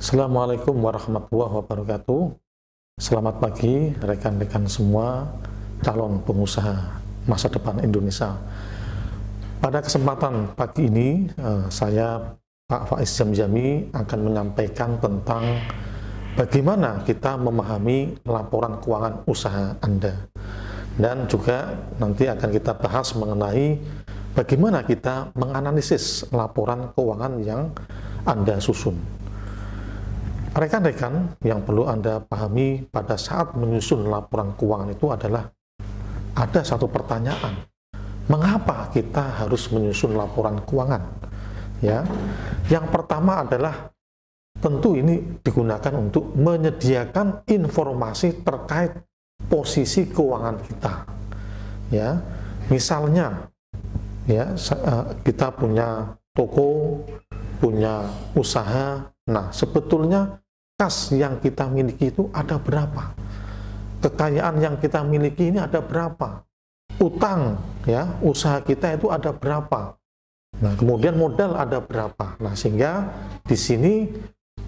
Assalamualaikum warahmatullahi wabarakatuh. Selamat pagi rekan-rekan semua calon pengusaha masa depan Indonesia. Pada kesempatan pagi ini, saya Pak Faiz Jamjami akan menyampaikan tentang bagaimana kita memahami laporan keuangan usaha Anda. Dan juga nanti akan kita bahas mengenai bagaimana kita menganalisis laporan keuangan yang Anda susun. Rekan-rekan, yang perlu Anda pahami pada saat menyusun laporan keuangan itu adalah ada satu pertanyaan. Mengapa kita harus menyusun laporan keuangan? Ya. Yang pertama adalah tentu ini digunakan untuk menyediakan informasi terkait posisi keuangan kita. Ya. Misalnya ya, kita punya toko, punya usaha. Nah, sebetulnya kas yang kita miliki itu ada berapa? Kekayaan yang kita miliki ini ada berapa? Utang ya, usaha kita itu ada berapa? Nah, kemudian modal ada berapa? Nah, sehingga di sini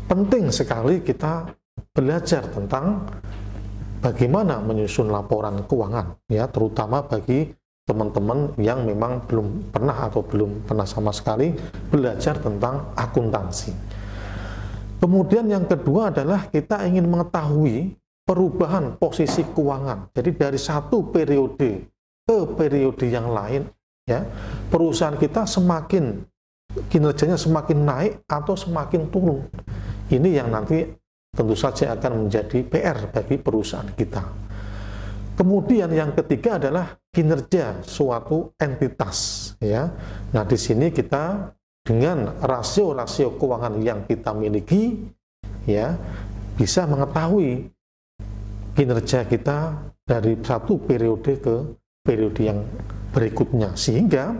penting sekali kita belajar tentang bagaimana menyusun laporan keuangan ya, terutama bagi teman-teman yang memang belum pernah atau belum pernah sama sekali belajar tentang akuntansi. Kemudian yang kedua adalah kita ingin mengetahui perubahan posisi keuangan. Jadi dari satu periode ke periode yang lain, ya, perusahaan kita semakin kinerjanya semakin naik atau semakin turun. Ini yang nanti tentu saja akan menjadi PR bagi perusahaan kita. Kemudian yang ketiga adalah kinerja suatu entitas, ya. Nah, di sini kita dengan rasio-rasio keuangan yang kita miliki, ya, bisa mengetahui kinerja kita dari satu periode ke periode yang berikutnya, sehingga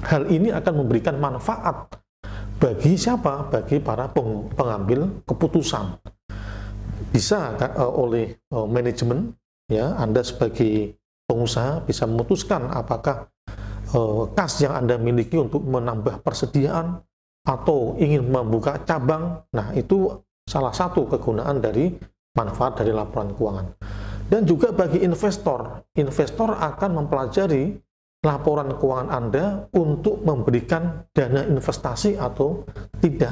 hal ini akan memberikan manfaat bagi siapa? Bagi para pengambil keputusan. Bisa oleh manajemen, ya, Anda sebagai pengusaha bisa memutuskan apakah kas yang Anda miliki untuk menambah persediaan atau ingin membuka cabang. Nah, itu salah satu kegunaan dari manfaat dari laporan keuangan. Dan juga bagi investor, investor akan mempelajari laporan keuangan Anda untuk memberikan dana investasi atau tidak.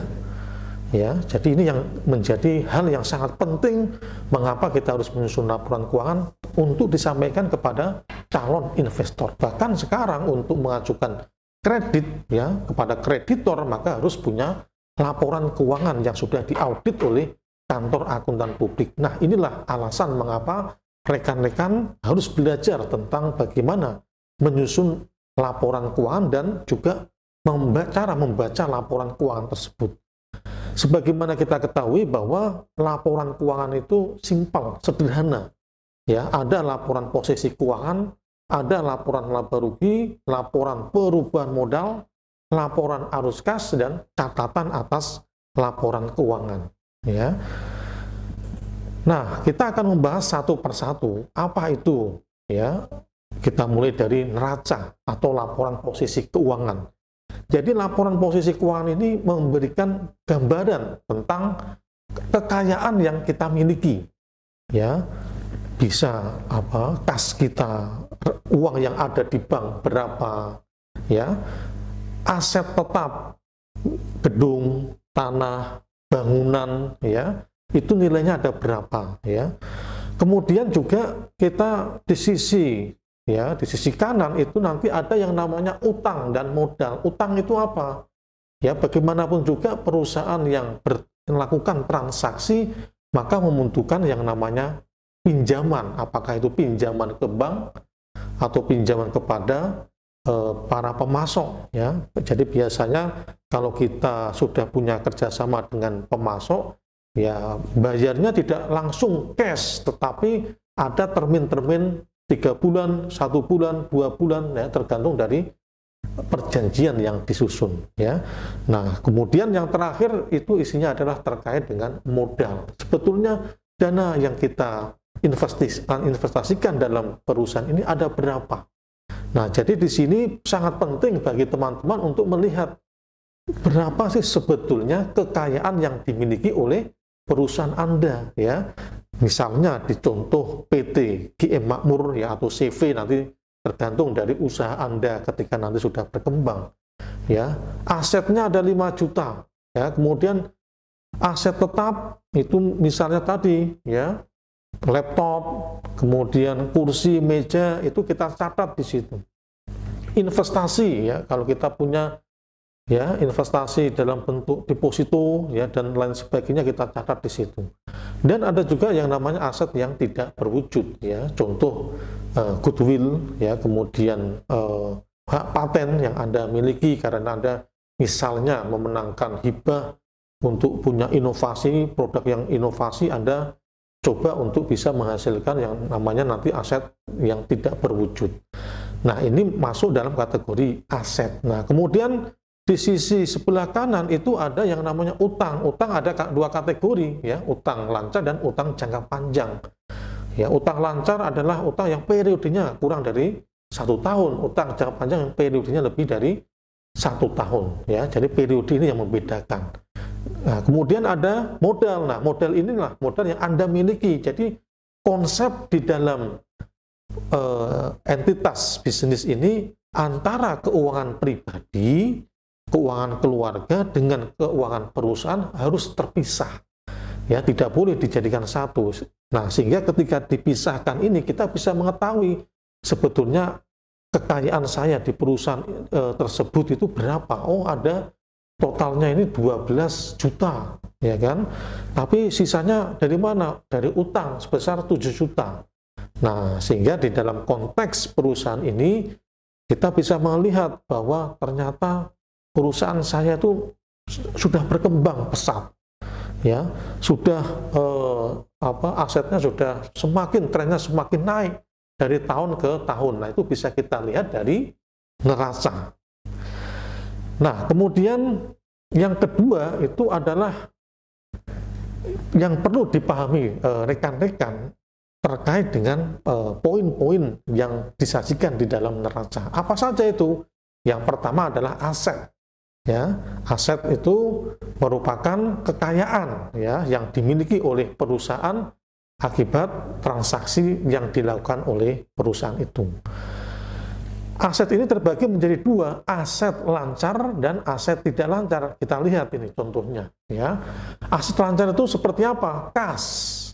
Ya, jadi ini yang menjadi hal yang sangat penting mengapa kita harus menyusun laporan keuangan untuk disampaikan kepada calon investor. Bahkan sekarang untuk mengajukan kredit ya kepada kreditor maka harus punya laporan keuangan yang sudah diaudit oleh kantor akuntan publik. Nah, inilah alasan mengapa rekan-rekan harus belajar tentang bagaimana menyusun laporan keuangan dan juga cara membaca laporan keuangan tersebut. Sebagaimana kita ketahui bahwa laporan keuangan itu simpel, sederhana. Ya, ada laporan posisi keuangan, ada laporan laba rugi, laporan perubahan modal, laporan arus kas, dan catatan atas laporan keuangan. Ya. Nah, kita akan membahas satu persatu. Apa itu? Ya, kita mulai dari neraca atau laporan posisi keuangan. Jadi laporan posisi keuangan ini memberikan gambaran tentang kekayaan yang kita miliki. Ya, bisa kas kita, uang yang ada di bank berapa, ya, aset tetap, gedung, tanah, bangunan, ya, itu nilainya ada berapa, ya. Kemudian juga kita di sisi kanan itu nanti ada yang namanya utang dan modal. Utang itu apa? Ya, bagaimanapun juga perusahaan yang melakukan transaksi maka membutuhkan yang namanya pinjaman. Apakah itu pinjaman ke bank atau pinjaman kepada para pemasok, ya. Jadi biasanya kalau kita sudah punya kerjasama dengan pemasok, ya bayarnya tidak langsung cash, tetapi ada termin-termin 3 bulan, 1 bulan, 2 bulan, ya, tergantung dari perjanjian yang disusun, ya. Nah, kemudian yang terakhir itu isinya adalah terkait dengan modal. Sebetulnya dana yang kita investasikan dalam perusahaan ini ada berapa? Nah, jadi di sini sangat penting bagi teman-teman untuk melihat berapa sih sebetulnya kekayaan yang dimiliki oleh perusahaan Anda, ya. Misalnya di contoh PT GM Makmur, ya, atau CV, nanti tergantung dari usaha Anda ketika nanti sudah berkembang, ya. Asetnya ada 5 juta, ya. Kemudian aset tetap itu misalnya tadi, ya, laptop, kemudian kursi, meja, itu kita catat di situ. Investasi, ya, kalau kita punya, ya, investasi dalam bentuk deposito, ya, dan lain sebagainya, kita catat di situ. Dan ada juga yang namanya aset yang tidak berwujud, ya, contoh goodwill, ya, kemudian hak paten yang Anda miliki karena Anda misalnya memenangkan hibah untuk punya inovasi, produk yang inovasi, Anda coba untuk bisa menghasilkan yang namanya nanti aset yang tidak berwujud. Nah, ini masuk dalam kategori aset. Nah, kemudian di sisi sebelah kanan itu ada yang namanya utang. Utang ada 2 kategori, ya, utang lancar dan utang jangka panjang. Ya, utang lancar adalah utang yang periodenya kurang dari 1 tahun. Utang jangka panjang yang periodenya lebih dari 1 tahun. Ya, jadi periode ini yang membedakan. Nah, kemudian ada modal. Nah, modal inilah modal yang Anda miliki. Jadi konsep di dalam entitas bisnis ini antara keuangan pribadi, keuangan keluarga dengan keuangan perusahaan harus terpisah, ya, tidak boleh dijadikan satu. Nah, sehingga ketika dipisahkan ini kita bisa mengetahui sebetulnya kekayaan saya di perusahaan tersebut itu berapa. Oh, ada totalnya ini 12 juta, ya kan, tapi sisanya dari mana? Dari utang sebesar 7 juta. Nah, sehingga di dalam konteks perusahaan ini kita bisa melihat bahwa ternyata perusahaan saya itu sudah berkembang pesat, ya, sudah asetnya sudah semakin, trennya semakin naik dari tahun ke tahun. Nah, itu bisa kita lihat dari neraca. Nah, kemudian yang kedua itu adalah yang perlu dipahami rekan-rekan terkait dengan poin-poin yang disajikan di dalam neraca. Apa saja itu? Yang pertama adalah aset. Ya, aset itu merupakan kekayaan, ya, yang dimiliki oleh perusahaan akibat transaksi yang dilakukan oleh perusahaan itu. Aset ini terbagi menjadi 2, aset lancar dan aset tidak lancar. Kita lihat ini contohnya, ya. Aset lancar itu seperti apa? Kas,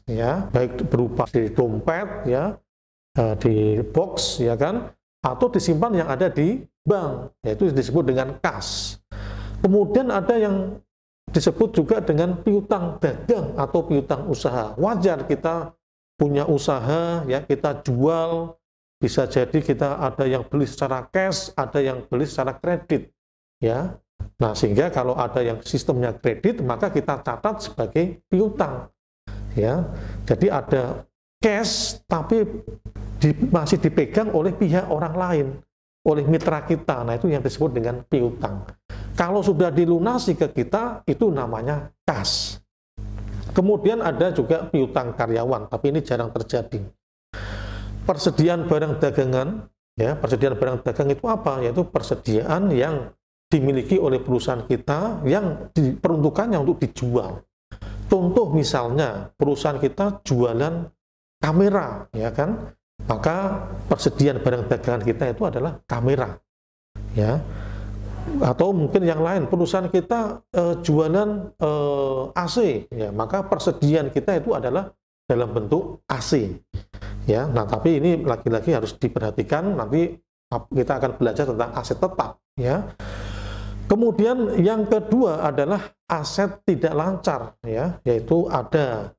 ya, baik berupa di dompet, ya, di box, ya kan, atau disimpan yang ada di bank, yaitu disebut dengan kas. Kemudian ada yang disebut juga dengan piutang dagang atau piutang usaha. Wajar kita punya usaha, ya, kita jual, bisa jadi kita ada yang beli secara cash, ada yang beli secara kredit, ya. Nah, sehingga kalau ada yang sistemnya kredit, maka kita catat sebagai piutang, ya. Jadi ada cash tapi masih dipegang oleh pihak orang lain, oleh mitra kita. Nah, itu yang disebut dengan piutang. Kalau sudah dilunasi ke kita, itu namanya kas. Kemudian ada juga piutang karyawan, tapi ini jarang terjadi. Persediaan barang dagangan, ya, persediaan barang dagang itu apa? Yaitu persediaan yang dimiliki oleh perusahaan kita yang diperuntukannya untuk dijual. Contoh misalnya, perusahaan kita jualan kamera, ya kan? Maka persediaan barang dagangan kita itu adalah kamera, ya. Atau mungkin yang lain, perusahaan kita jualan AC, ya, maka persediaan kita itu adalah dalam bentuk AC, ya. Nah, tapi ini lagi-lagi harus diperhatikan, nanti kita akan belajar tentang aset tetap, ya. Kemudian yang kedua adalah aset tidak lancar, ya, yaitu ada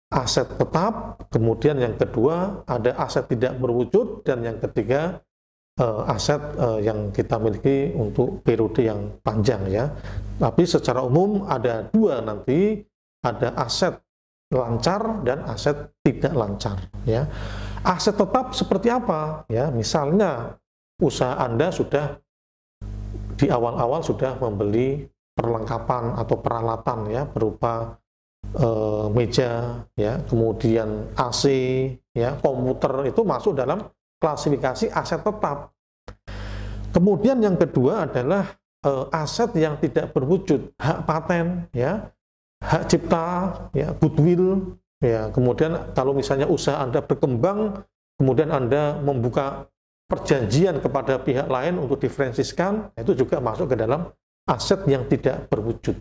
aset tetap, kemudian yang kedua ada aset tidak berwujud, dan yang ketiga aset yang kita miliki untuk periode yang panjang, ya. Tapi secara umum ada 2 nanti, ada aset lancar dan aset tidak lancar, ya. Aset tetap seperti apa? Ya, misalnya usaha Anda sudah di awal-awal sudah membeli perlengkapan atau peralatan, ya, berupa meja, ya, kemudian AC, ya, komputer, itu masuk dalam klasifikasi aset tetap. Kemudian yang kedua adalah aset yang tidak berwujud, hak paten, ya, hak cipta, ya, goodwill, ya. Kemudian kalau misalnya usaha Anda berkembang, kemudian Anda membuka perjanjian kepada pihak lain untuk diferensikan, itu juga masuk ke dalam aset yang tidak berwujud,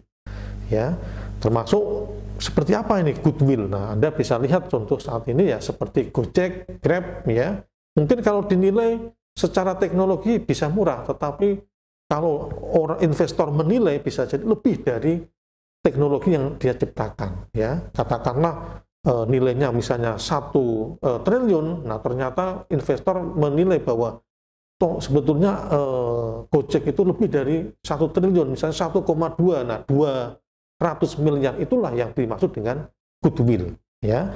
ya. Termasuk seperti apa ini goodwill? Nah, Anda bisa lihat contoh saat ini ya seperti Gojek, Grab, ya. Mungkin kalau dinilai secara teknologi bisa murah, tetapi kalau orang investor menilai bisa jadi lebih dari teknologi yang dia ciptakan, ya. Katakanlah nilainya misalnya 1 triliun, nah ternyata investor menilai bahwa toh sebetulnya Gojek itu lebih dari 1 triliun, misalnya 1,2, nah 200 miliar itulah yang dimaksud dengan goodwill, ya.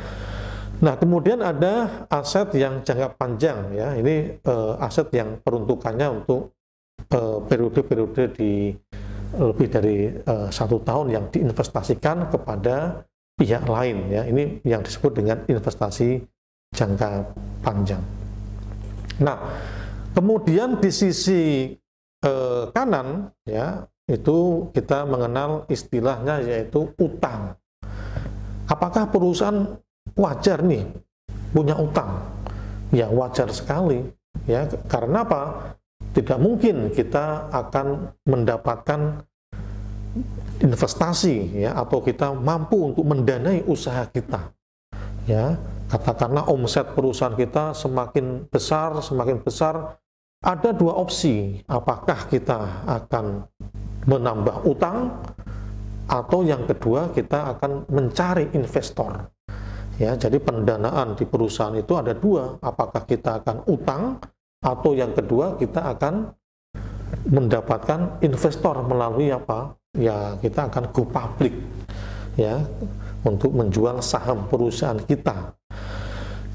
Nah, kemudian ada aset yang jangka panjang, ya. Ini aset yang peruntukannya untuk periode-periode di lebih dari 1 tahun yang diinvestasikan kepada pihak lain, ya. Ini yang disebut dengan investasi jangka panjang. Nah, kemudian di sisi kanan, ya, itu kita mengenal istilahnya yaitu utang. Apakah perusahaan wajar nih punya utang? Ya, wajar sekali, ya. Karena apa? Tidak mungkin kita akan mendapatkan investasi, ya, atau kita mampu untuk mendanai usaha kita, ya. Katakanlah omset perusahaan kita semakin besar, ada 2 opsi. Apakah kita akan menambah utang, atau yang kedua kita akan mencari investor, ya. Jadi pendanaan di perusahaan itu ada 2, apakah kita akan utang, atau yang kedua kita akan mendapatkan investor melalui apa? Ya, kita akan go public, ya, untuk menjual saham perusahaan kita.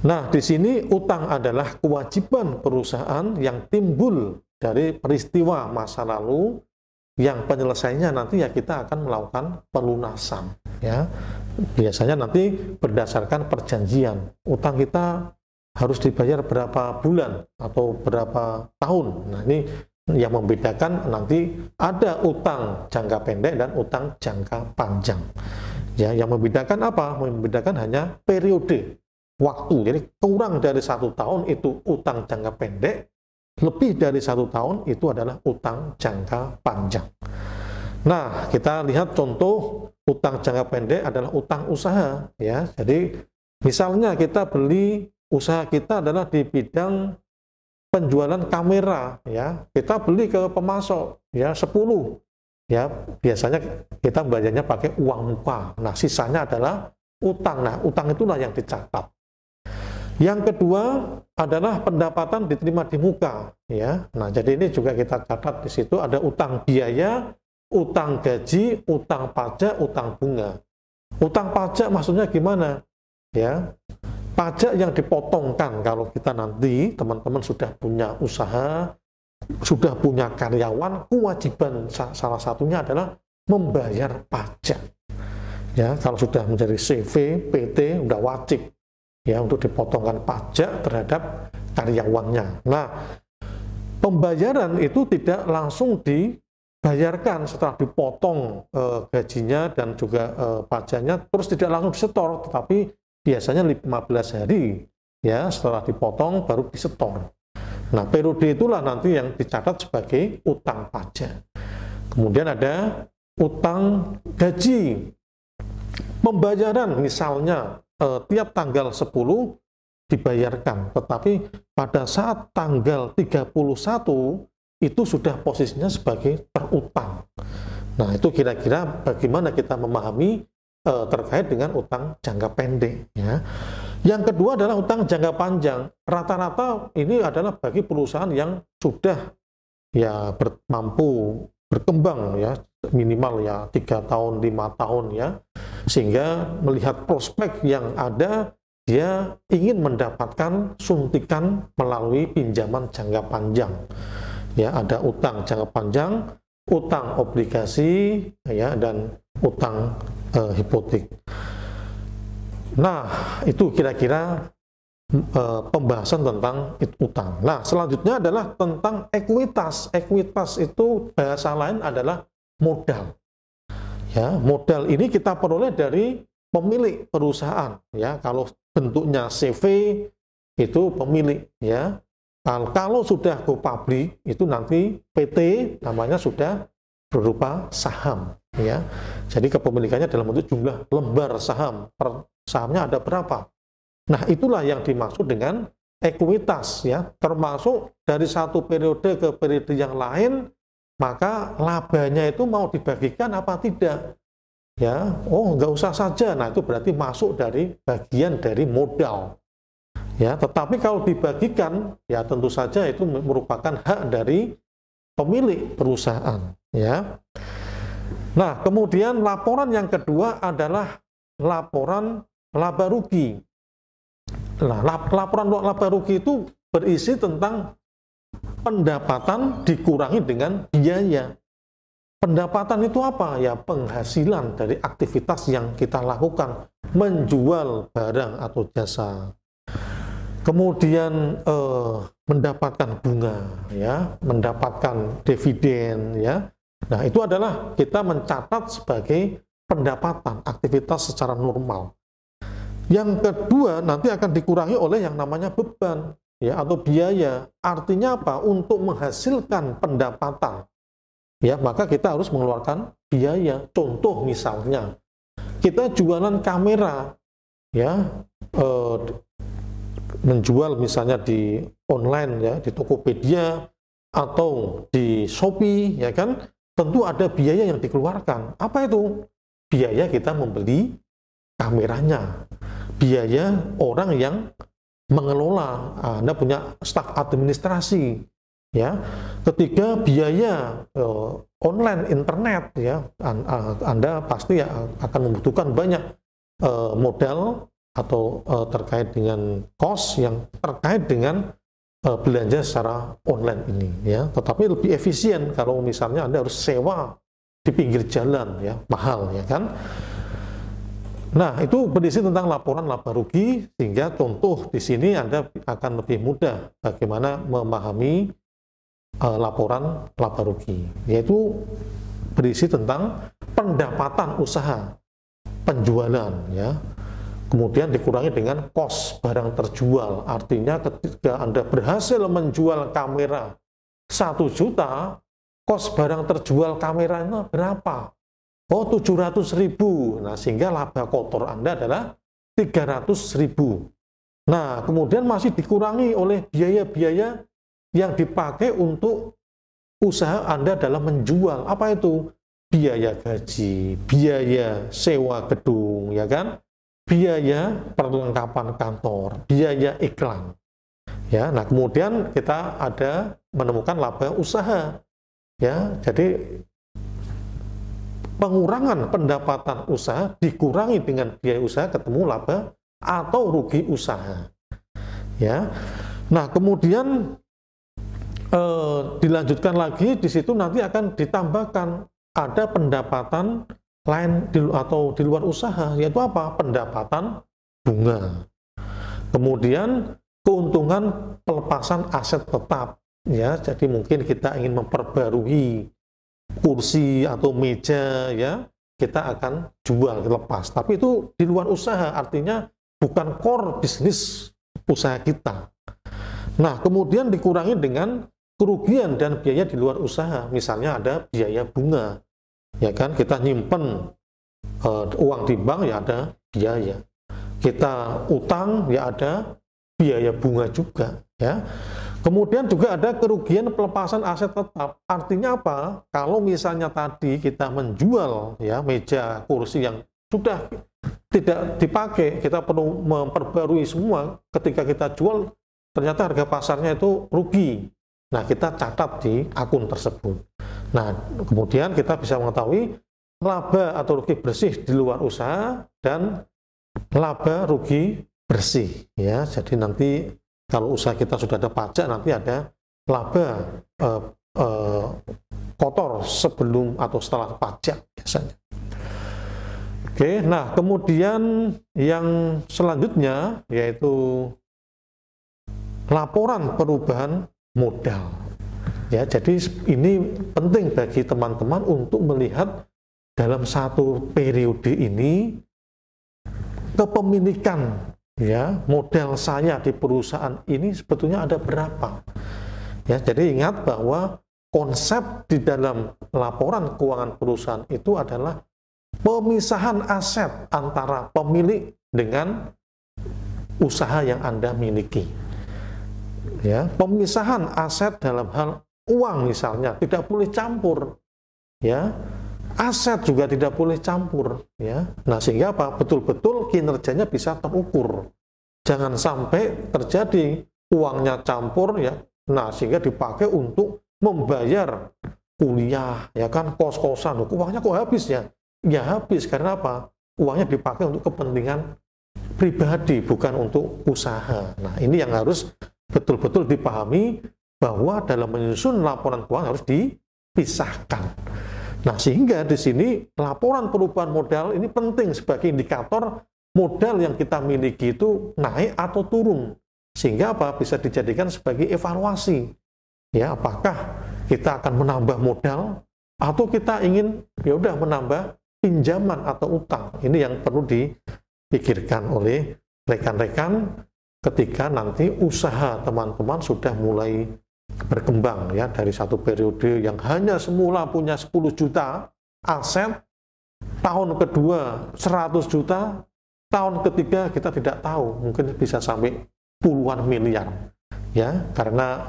Nah, di sini utang adalah kewajiban perusahaan yang timbul dari peristiwa masa lalu yang penyelesaiannya nanti ya kita akan melakukan pelunasan, ya. Biasanya nanti berdasarkan perjanjian. Utang kita harus dibayar berapa bulan atau berapa tahun. Nah, ini yang membedakan nanti ada utang jangka pendek dan utang jangka panjang. Ya, yang membedakan apa? Membedakan hanya periode waktu. Jadi kurang dari 1 tahun itu utang jangka pendek, lebih dari 1 tahun itu adalah utang jangka panjang. Nah, kita lihat contoh utang jangka pendek adalah utang usaha, ya. Jadi misalnya kita beli, usaha kita adalah di bidang penjualan kamera, ya. Kita beli ke pemasok, ya, 10. Ya, biasanya kita bayarnya pakai uang muka. Nah, sisanya adalah utang. Nah, utang itulah yang dicatat. Yang kedua adalah pendapatan diterima di muka, ya. Nah, jadi ini juga kita catat di situ ada utang biaya, utang gaji, utang pajak, utang bunga. Utang pajak maksudnya gimana? Ya, pajak yang dipotongkan kalau kita nanti teman-teman sudah punya usaha, sudah punya karyawan, kewajiban salah satunya adalah membayar pajak. Ya, kalau sudah menjadi CV, PT, udah wajib, ya, untuk dipotongkan pajak terhadap karyawannya. Nah, pembayaran itu tidak langsung dibayarkan setelah dipotong gajinya dan juga pajaknya, terus tidak langsung disetor, tetapi biasanya 15 hari, ya, setelah dipotong baru disetor. Nah, periode itulah nanti yang dicatat sebagai utang pajak. Kemudian ada utang gaji. Pembayaran misalnya tiap tanggal 10 dibayarkan, tetapi pada saat tanggal 31 itu sudah posisinya sebagai terutang. Nah, itu kira-kira bagaimana kita memahami terkait dengan utang jangka pendek, ya. Yang kedua adalah utang jangka panjang. Rata-rata ini adalah bagi perusahaan yang sudah ya mampu berkembang, ya, minimal ya 3 tahun, 5 tahun, ya, sehingga melihat prospek yang ada, dia ingin mendapatkan suntikan melalui pinjaman jangka panjang. Ya, ada utang jangka panjang, utang obligasi, ya, dan utang hipotek. Nah, itu kira-kira pembahasan tentang utang. Nah, selanjutnya adalah tentang ekuitas. Ekuitas itu bahasa lain adalah modal. Ya, modal ini kita peroleh dari pemilik perusahaan. Ya, kalau bentuknya CV itu pemilik. Ya, kalau sudah go public itu nanti PT namanya sudah berupa saham. Ya, jadi kepemilikannya dalam bentuk jumlah lembar saham. Per sahamnya ada berapa? Nah, itulah yang dimaksud dengan ekuitas, ya, termasuk dari satu periode ke periode yang lain, maka labanya itu mau dibagikan apa tidak, ya, oh nggak usah saja, nah itu berarti masuk dari bagian dari modal, ya, tetapi kalau dibagikan, ya tentu saja itu merupakan hak dari pemilik perusahaan, ya. Nah, kemudian laporan yang kedua adalah laporan laba rugi. Nah, laporan laba rugi itu berisi tentang pendapatan dikurangi dengan biaya. Pendapatan itu apa? Ya, penghasilan dari aktivitas yang kita lakukan, menjual barang atau jasa. Kemudian mendapatkan bunga, ya, mendapatkan dividen, ya. Nah, itu adalah kita mencatat sebagai pendapatan aktivitas secara normal. Yang kedua nanti akan dikurangi oleh yang namanya beban, ya, atau biaya. Artinya apa? Untuk menghasilkan pendapatan, ya, maka kita harus mengeluarkan biaya. Contoh misalnya kita jualan kamera, ya, menjual misalnya di online, ya, di Tokopedia atau di Shopee, ya kan, tentu ada biaya yang dikeluarkan. Apa itu? Biaya kita membeli kameranya, biaya orang yang mengelola, Anda punya staf administrasi, ya. Ketiga, biaya online internet, ya, Anda pasti akan membutuhkan banyak modal atau terkait dengan cost yang terkait dengan belanja secara online ini, ya. Tetapi lebih efisien kalau misalnya Anda harus sewa di pinggir jalan, ya, mahal, ya kan. Nah, itu berisi tentang laporan laba rugi, sehingga contoh di sini Anda akan lebih mudah bagaimana memahami laporan laba rugi, yaitu berisi tentang pendapatan usaha, penjualan, ya. Kemudian dikurangi dengan kos barang terjual, artinya ketika Anda berhasil menjual kamera 1 juta, kos barang terjual kameranya berapa? Oh, 700.000. Nah, sehingga laba kotor Anda adalah 300.000. Nah, kemudian masih dikurangi oleh biaya-biaya yang dipakai untuk usaha Anda dalam menjual. Apa itu? Biaya gaji, biaya sewa gedung, ya kan? Biaya perlengkapan kantor, biaya iklan. Ya, nah kemudian kita ada menemukan laba usaha. Ya, jadi pengurangan pendapatan usaha dikurangi dengan biaya usaha, ketemu laba atau rugi usaha. Ya. Nah, kemudian dilanjutkan lagi, di situ nanti akan ditambahkan ada pendapatan lain atau di luar usaha, yaitu apa? Pendapatan bunga. Kemudian keuntungan pelepasan aset tetap, ya. Jadi mungkin kita ingin memperbarui kursi atau meja, ya, kita akan jual, lepas. Tapi itu di luar usaha, artinya bukan core bisnis usaha kita. Nah, kemudian dikurangi dengan kerugian dan biaya di luar usaha. Misalnya ada biaya bunga, ya kan, kita nyimpen uang di bank, ya ada biaya. Kita utang, ya ada biaya bunga juga, ya. Kemudian juga ada kerugian pelepasan aset tetap. Artinya apa? Kalau misalnya tadi kita menjual, ya, meja, kursi yang sudah tidak dipakai, kita perlu memperbarui semua. Ketika kita jual, ternyata harga pasarnya itu rugi. Nah, kita catat di akun tersebut. Nah, kemudian kita bisa mengetahui laba atau rugi bersih di luar usaha dan laba rugi bersih, ya. Jadi nanti kalau usaha kita sudah ada pajak, nanti ada laba kotor sebelum atau setelah pajak biasanya. Oke, nah kemudian yang selanjutnya yaitu laporan perubahan modal. Ya, jadi ini penting bagi teman-teman untuk melihat dalam satu periode ini kepemilikan ya modal saya di perusahaan ini sebetulnya ada berapa. Ya, jadi ingat bahwa konsep di dalam laporan keuangan perusahaan itu adalah pemisahan aset antara pemilik dengan usaha yang Anda miliki. Ya, pemisahan aset dalam hal uang misalnya tidak boleh campur, ya. Aset juga tidak boleh campur, ya. Nah, sehingga apa? Betul-betul kinerjanya bisa terukur. Jangan sampai terjadi uangnya campur, ya. Nah, sehingga dipakai untuk membayar kuliah, ya kan, kos-kosan. Uangnya kok habis ya? Ya habis karena apa? Uangnya dipakai untuk kepentingan pribadi, bukan untuk usaha. Nah, ini yang harus betul-betul dipahami, bahwa dalam menyusun laporan keuangan harus dipisahkan. Nah, sehingga di sini laporan perubahan modal ini penting sebagai indikator modal yang kita miliki itu naik atau turun. Sehingga apa? Bisa dijadikan sebagai evaluasi. Ya, apakah kita akan menambah modal atau kita ingin ya udah menambah pinjaman atau utang. Ini yang perlu dipikirkan oleh rekan-rekan ketika nanti usaha teman-teman sudah mulai berkembang, ya, dari satu periode yang hanya semula punya 10 juta aset, tahun kedua 100 juta, tahun ketiga kita tidak tahu, mungkin bisa sampai puluhan miliar, ya, karena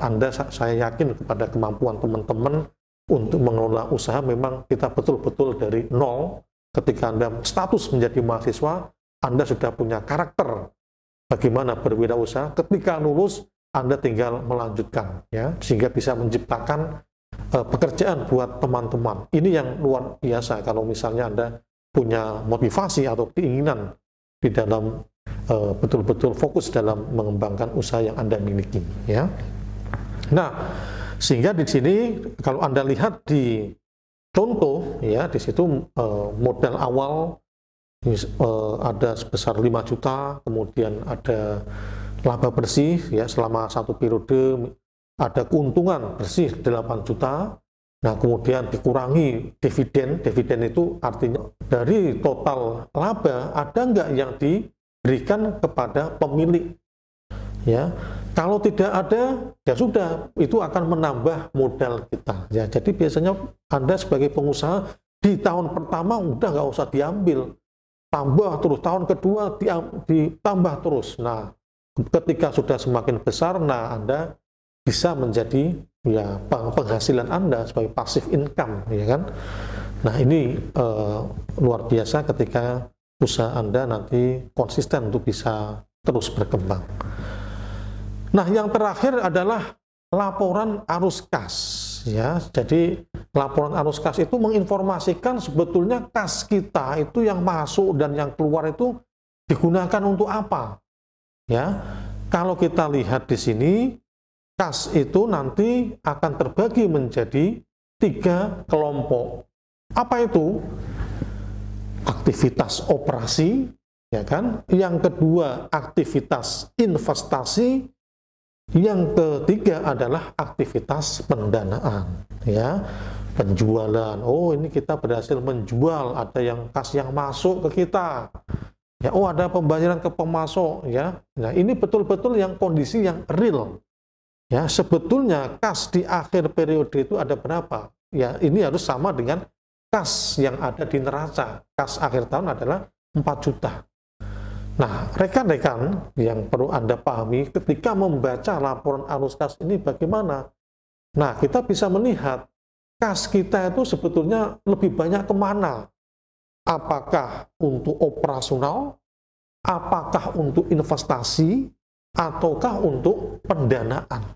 saya yakin kepada kemampuan teman-teman untuk mengelola usaha. Memang kita betul-betul dari nol. Ketika Anda status menjadi mahasiswa, Anda sudah punya karakter bagaimana berwirausaha. Ketika lulus, Anda tinggal melanjutkan, ya, sehingga bisa menciptakan pekerjaan buat teman-teman. Ini yang luar biasa kalau misalnya Anda punya motivasi atau keinginan di dalam betul-betul fokus dalam mengembangkan usaha yang Anda miliki, ya. Nah, sehingga di sini kalau Anda lihat di contoh, ya, di situ modal awal ada sebesar 5 juta, kemudian ada laba bersih, ya, selama satu periode ada keuntungan bersih 8 juta. Nah, kemudian dikurangi dividen. Dividen itu artinya dari total laba ada nggak yang diberikan kepada pemilik, ya. Kalau tidak ada, ya sudah, itu akan menambah modal kita, ya. Jadi biasanya Anda sebagai pengusaha di tahun pertama udah nggak usah diambil, tambah terus, tahun kedua ditambah terus. Nah, ketika sudah semakin besar, nah Anda bisa menjadi, ya, penghasilan Anda sebagai passive income, ya kan. Nah, ini luar biasa ketika usaha Anda nanti konsisten untuk bisa terus berkembang. Nah, yang terakhir adalah laporan arus kas, ya. Jadi laporan arus kas itu menginformasikan sebetulnya kas kita itu yang masuk dan yang keluar itu digunakan untuk apa. Ya, kalau kita lihat di sini, kas itu nanti akan terbagi menjadi 3 kelompok. Apa itu? Aktivitas operasi, ya kan? Yang kedua, aktivitas investasi. Yang ketiga adalah aktivitas pendanaan, ya. Penjualan. Oh, ini kita berhasil menjual, ada yang kas yang masuk ke kita. Ya, oh, ada pembayaran ke pemasok, ya. Nah, ini betul-betul yang kondisi yang real. Ya, sebetulnya kas di akhir periode itu ada berapa? Ya, ini harus sama dengan kas yang ada di neraca. Kas akhir tahun adalah 4 juta. Nah, rekan-rekan yang perlu Anda pahami ketika membaca laporan arus kas ini bagaimana? Nah, kita bisa melihat kas kita itu sebetulnya lebih banyak kemana? Apakah untuk operasional, apakah untuk investasi, ataukah untuk pendanaan?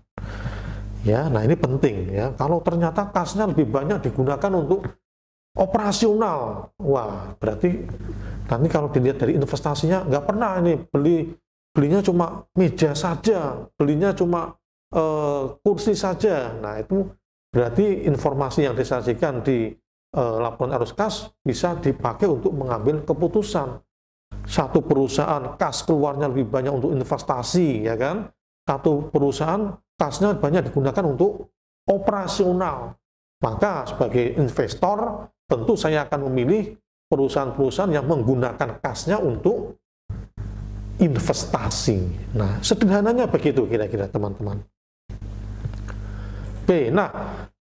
Ya, nah ini penting, ya. Kalau ternyata kasnya lebih banyak digunakan untuk operasional, wah, berarti nanti kalau dilihat dari investasinya nggak pernah ini belinya cuma meja saja, belinya cuma kursi saja. Nah, itu berarti informasi yang disajikan di laporan arus kas bisa dipakai untuk mengambil keputusan. Satu perusahaan kas keluarnya lebih banyak untuk investasi, ya kan? satu perusahaan kasnya banyak digunakan untuk operasional. Maka sebagai investor, tentu saya akan memilih perusahaan-perusahaan yang menggunakan kasnya untuk investasi. Nah, sederhananya begitu kira-kira teman-teman. Oke, nah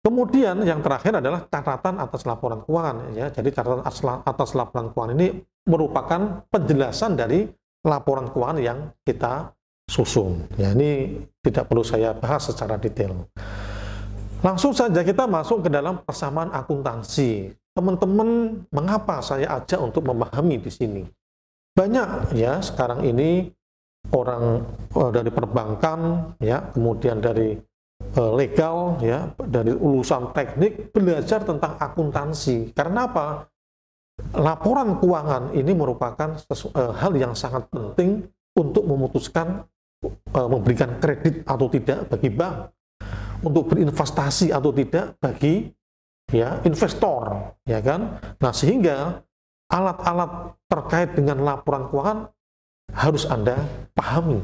kemudian yang terakhir adalah catatan atas laporan keuangan. Ya, jadi catatan atas laporan keuangan ini merupakan penjelasan dari laporan keuangan yang kita susun. Ya, ini tidak perlu saya bahas secara detail. Langsung saja kita masuk ke dalam persamaan akuntansi. Teman-teman, mengapa saya ajak untuk memahami di sini? Banyak ya sekarang ini orang dari perbankan, ya, kemudian dari legal, ya, dari urusan teknik belajar tentang akuntansi. Karena apa? Laporan keuangan ini merupakan hal yang sangat penting untuk memutuskan memberikan kredit atau tidak bagi bank, untuk berinvestasi atau tidak bagi ya investor, ya kan? Nah, sehingga alat-alat terkait dengan laporan keuangan harus Anda pahami.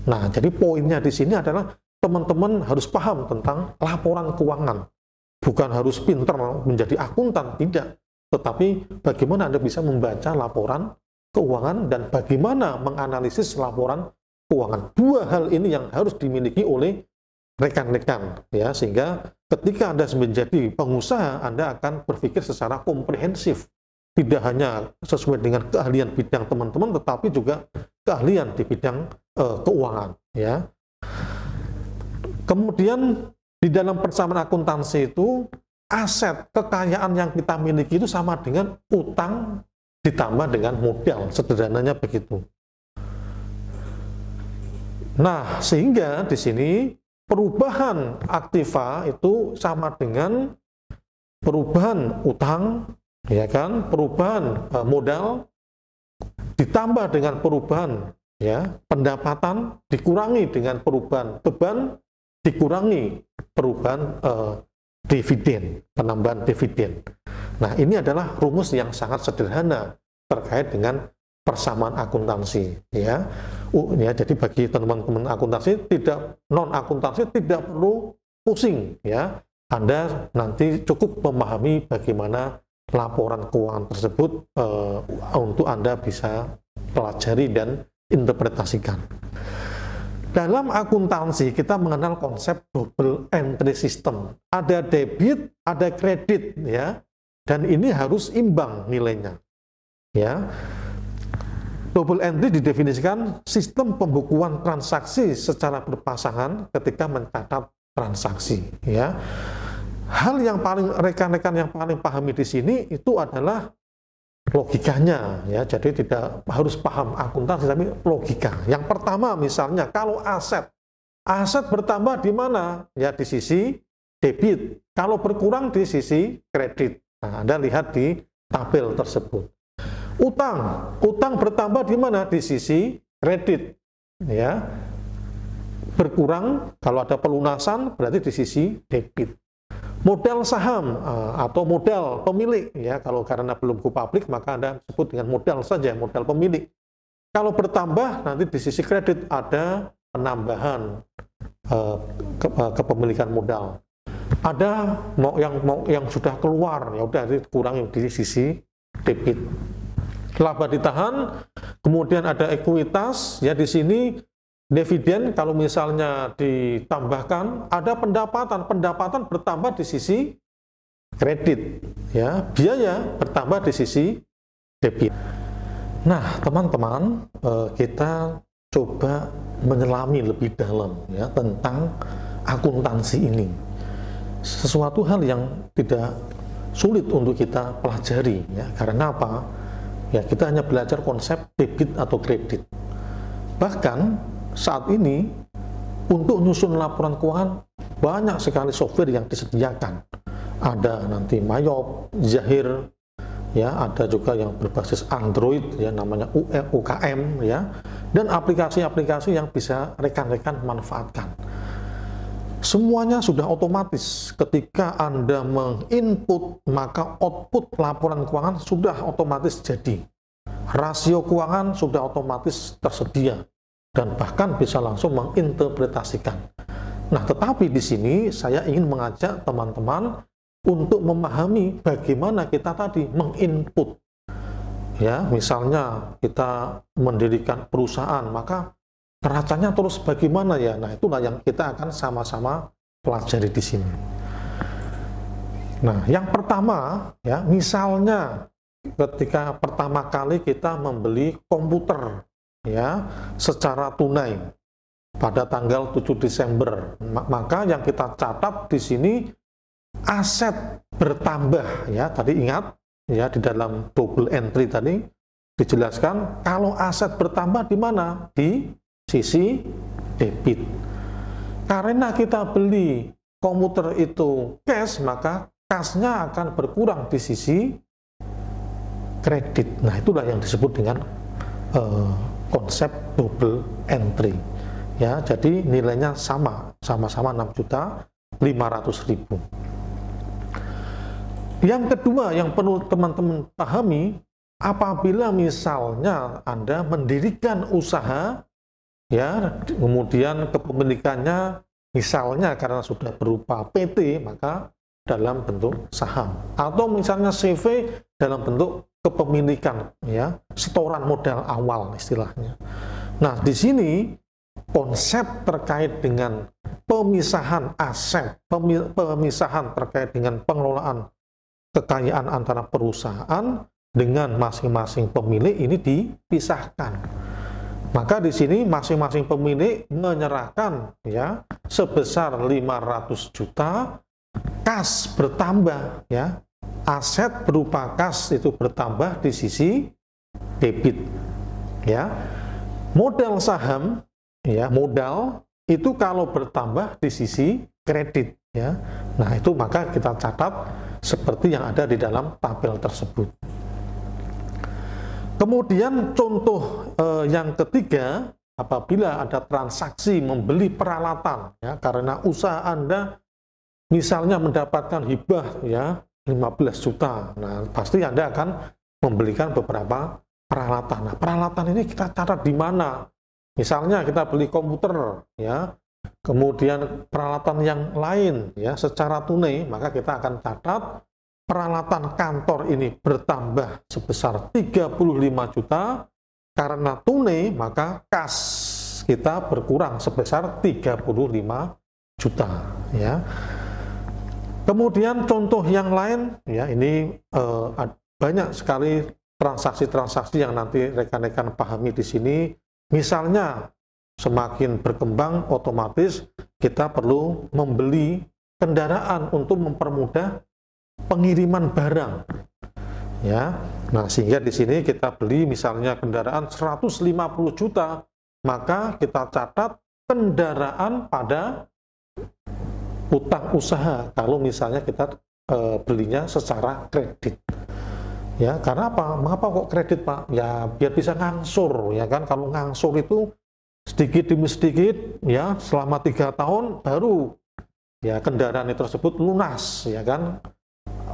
Nah, jadi poinnya di sini adalah teman-teman harus paham tentang laporan keuangan. Bukan harus pintar menjadi akuntan, tidak. Tetapi bagaimana Anda bisa membaca laporan keuangan dan bagaimana menganalisis laporan keuangan. Dua hal ini yang harus dimiliki oleh rekan-rekan, ya, sehingga ketika Anda menjadi pengusaha, Anda akan berpikir secara komprehensif, tidak hanya sesuai dengan keahlian bidang teman-teman, tetapi juga keahlian di bidang keuangan, ya. Kemudian di dalam persamaan akuntansi itu, aset kekayaan yang kita miliki itu sama dengan utang ditambah dengan modal, sederhananya begitu. Nah, sehingga di sini perubahan aktiva itu sama dengan perubahan utang, ya kan, perubahan modal ditambah dengan perubahan ya pendapatan, dikurangi dengan perubahan beban, dikurangi perubahan dividen, penambahan dividen. Nah, ini adalah rumus yang sangat sederhana terkait dengan persamaan akuntansi, ya. Ya, jadi bagi teman-teman akuntansi non akuntansi tidak perlu pusing, ya. Anda nanti cukup memahami bagaimana laporan keuangan tersebut untuk Anda bisa pelajari dan interpretasikan. Dalam akuntansi kita mengenal konsep double entry system. Ada debit, ada kredit, ya. Dan ini harus imbang nilainya. Ya. Double entry didefinisikan sistem pembukuan transaksi secara berpasangan ketika mencatat transaksi, ya. Hal yang paling rekan-rekan yang paling pahami di sini itu adalah logikanya, ya. Jadi tidak harus paham akuntansi tapi logika. Yang pertama misalnya kalau aset bertambah di mana? Ya di sisi debit. Kalau berkurang di sisi kredit. Nah, Anda lihat di tabel tersebut. Utang bertambah di mana? Di sisi kredit, ya. Berkurang kalau ada pelunasan berarti di sisi debit. Modal saham atau modal pemilik, ya, kalau karena belum go public maka Anda sebut dengan modal saja, modal pemilik. Kalau bertambah nanti di sisi kredit ada penambahan kepemilikan modal. Ada yang sudah keluar, ya udah dikurangi di sisi debit. Laba ditahan, kemudian ada ekuitas, ya di sini dividen kalau misalnya ditambahkan, ada pendapatan bertambah di sisi kredit, ya, biaya bertambah di sisi debit. Nah, teman-teman, kita coba menyelami lebih dalam ya tentang akuntansi ini. Sesuatu hal yang tidak sulit untuk kita pelajari, ya, karena apa? Ya, kita hanya belajar konsep debit atau kredit. Bahkan saat ini untuk nyusun laporan keuangan banyak sekali software yang disediakan. Ada nanti Mayop, Zahir, ya, ada juga yang berbasis Android, ya, namanya UKM, ya, dan aplikasi-aplikasi yang bisa rekan-rekan manfaatkan. Semuanya sudah otomatis. Ketika Anda menginput, maka output laporan keuangan sudah otomatis jadi. Rasio keuangan sudah otomatis tersedia. dan bahkan bisa langsung menginterpretasikan. Nah, tetapi di sini saya ingin mengajak teman-teman untuk memahami bagaimana kita tadi menginput. Ya, misalnya kita mendirikan perusahaan, maka neracanya terus bagaimana ya? Nah, itulah yang kita akan sama-sama pelajari di sini. Nah, yang pertama ya, misalnya ketika pertama kali kita membeli komputer ya secara tunai pada tanggal 7 Desember, maka yang kita catat di sini aset bertambah ya. Tadi ingat ya, di dalam double entry tadi dijelaskan kalau aset bertambah di mana? Di sisi debit. Karena kita beli komputer itu cash, maka kasnya akan berkurang di sisi kredit. Nah, itulah yang disebut dengan konsep double entry. Ya, jadi nilainya sama-sama 6.500.000. Yang kedua yang perlu teman-teman pahami, apabila misalnya Anda mendirikan usaha, ya, kemudian kepemilikannya misalnya karena sudah berupa PT, maka dalam bentuk saham, atau misalnya CV dalam bentuk kepemilikan, ya, setoran modal awal istilahnya. Nah, di sini konsep terkait dengan pemisahan aset, pemisahan terkait dengan pengelolaan kekayaan antara perusahaan dengan masing-masing pemilik ini dipisahkan. Maka di sini masing-masing pemilik menyerahkan ya sebesar 500 juta, kas bertambah ya. Aset berupa kas itu bertambah di sisi debit. Ya. Modal saham ya, modal itu kalau bertambah di sisi kredit ya. Nah, itu maka kita catat seperti yang ada di dalam tabel tersebut. Kemudian contoh yang ketiga, apabila ada transaksi membeli peralatan ya, karena usaha Anda misalnya mendapatkan hibah ya 15 juta. Nah, pasti Anda akan membelikan beberapa peralatan. Nah, peralatan ini kita catat di mana? Misalnya kita beli komputer ya. Kemudian peralatan yang lain ya secara tunai, maka kita akan catat peralatan kantor ini bertambah sebesar 35 juta, karena tunai maka kas kita berkurang sebesar 35 juta ya. Kemudian contoh yang lain ya, ini banyak sekali transaksi-transaksi yang nanti rekan-rekan pahami di sini. Misalnya semakin berkembang, otomatis kita perlu membeli kendaraan untuk mempermudah pengiriman barang. Ya. Nah, sehingga di sini kita beli misalnya kendaraan 150 juta, maka kita catat kendaraan pada utang usaha kalau misalnya kita belinya secara kredit. Ya, karena apa? Mengapa kok kredit, Pak? Ya, biar bisa ngangsur, ya kan? Kalau ngangsur itu sedikit demi sedikit, ya, selama 3 tahun baru ya kendaraan itu tersebut lunas, ya kan?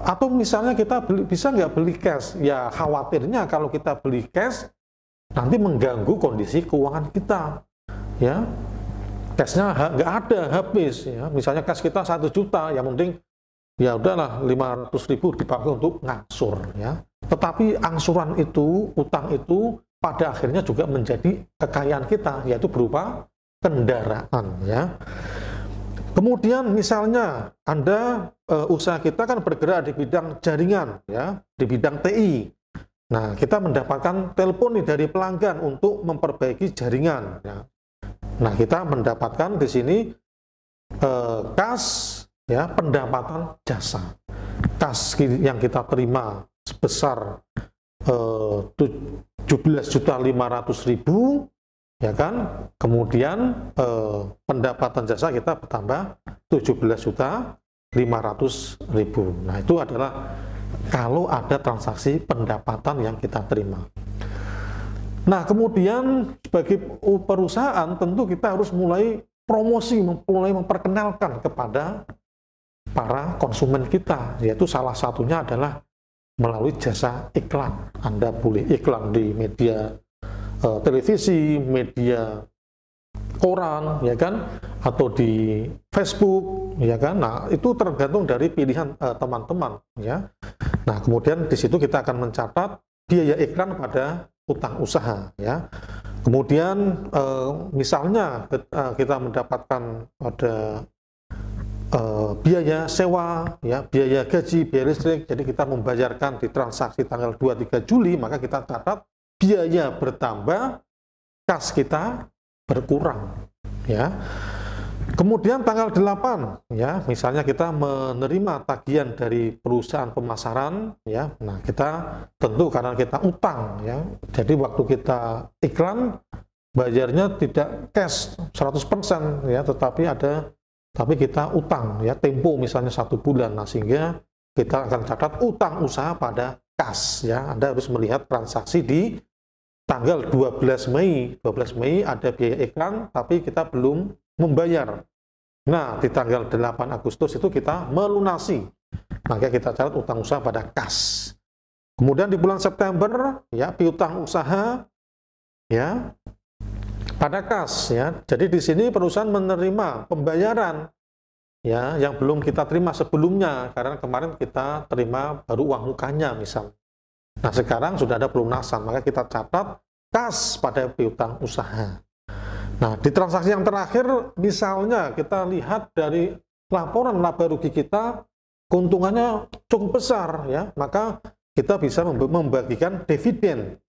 Atau misalnya kita bisa nggak beli cash? Ya, khawatirnya kalau kita beli cash nanti mengganggu kondisi keuangan kita, ya. Cashnya nggak ada, habis, ya. Misalnya cash kita 1 juta, yang penting ya udahlah 500.000 dipakai untuk ngangsur, ya. Tetapi angsuran itu, utang itu pada akhirnya juga menjadi kekayaan kita, yaitu berupa kendaraan, ya. Kemudian misalnya Anda usaha kita kan bergerak di bidang jaringan, ya, di bidang TI. Nah, kita mendapatkan telepon nih dari pelanggan untuk memperbaiki jaringan, ya. Nah, kita mendapatkan di sini kas ya pendapatan jasa. Kas yang kita terima sebesar 17.500.000 ya kan. Kemudian pendapatan jasa kita bertambah 17.500.000. Nah, itu adalah kalau ada transaksi pendapatan yang kita terima. Nah, kemudian sebagai perusahaan tentu kita harus mulai promosi, mulai memperkenalkan kepada para konsumen kita, yaitu salah satunya adalah melalui jasa iklan. Anda boleh iklan di media televisi, media koran, ya kan, atau di Facebook, ya kan. Nah, itu tergantung dari pilihan teman-teman, ya. Nah, kemudian di situ kita akan mencatat biaya iklan pada utang usaha, ya. Kemudian misalnya kita mendapatkan ada biaya sewa, ya, biaya gaji, biaya listrik, jadi kita membayarkan di transaksi tanggal 23 Juli, maka kita catat biaya bertambah, kas kita berkurang, ya. Kemudian tanggal 8, ya, misalnya kita menerima tagihan dari perusahaan pemasaran, ya. Nah, kita tentu karena kita utang, ya. Jadi waktu kita iklan bayarnya tidak cash 100%, ya, tapi kita utang, ya, tempo misalnya 1 bulan. Nah, sehingga kita akan catat utang usaha pada kas, ya. Anda harus melihat transaksi di tanggal 12 Mei. 12 Mei ada biaya iklan, tapi kita belum membayar. Nah, di tanggal 8 Agustus itu kita melunasi. Maka kita catat utang usaha pada kas. Kemudian di bulan September, ya, piutang usaha, ya, pada kas, ya. Jadi di sini perusahaan menerima pembayaran, ya, yang belum kita terima sebelumnya, karena kemarin kita terima baru uang mukanya misalnya. Nah, sekarang sudah ada pelunasan, maka kita catat kas pada piutang usaha. Nah, di transaksi yang terakhir, misalnya kita lihat dari laporan laba rugi kita, keuntungannya cukup besar, ya, maka kita bisa membagikan dividen,